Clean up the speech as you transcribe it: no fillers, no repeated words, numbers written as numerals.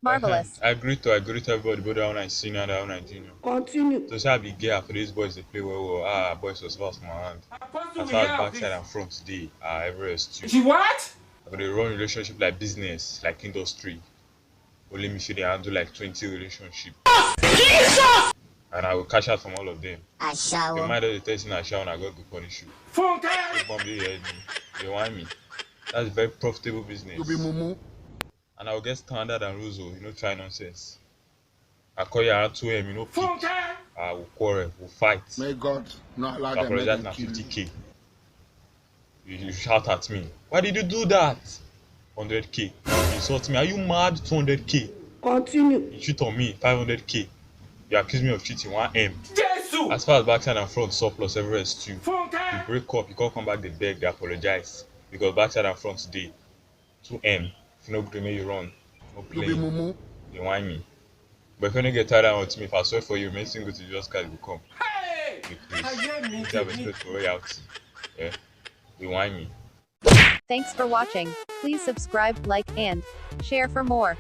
Marvelous. I greet everybody, both that one I senior and that one I junior. Continue. So say I be gay for these boys they play well. Boys was fast my hand. As far as backside and front today, everywhere is too. She what? But they run relationship like business, like industry. Only me feel they handle like 20 relationship. Jesus! And I will cash out from all of them. I shower. The mind of the testing I shower and I got to punish you. They bomb you head me. They want me. That's a very profitable business. You be mumu. And I will get standard and rules, you know, try nonsense. I call you around 2 AM, you know, pick. I will quarrel, we'll fight. May God not allow them Apologize to na kill you. 50K. You shout at me. Why did you do that? 100K. You insult me. Are you mad? 200K. Continue. You cheat on me. 500K. You accuse me of cheating. 1M. Jesus! As far as backside and front surplus, everywhere is 2. You break up. You can't come back. They beg. They apologize because backside and front today 2M. If you no agree, make you run. No You be playing. mumu. They whine me. But if you don't get tired of me, if I swear for you, make single to just carry will come. Hey! Please. You have respect for royalty. Yeah. They whine me. Thanks for watching. Please subscribe, like, and share for more.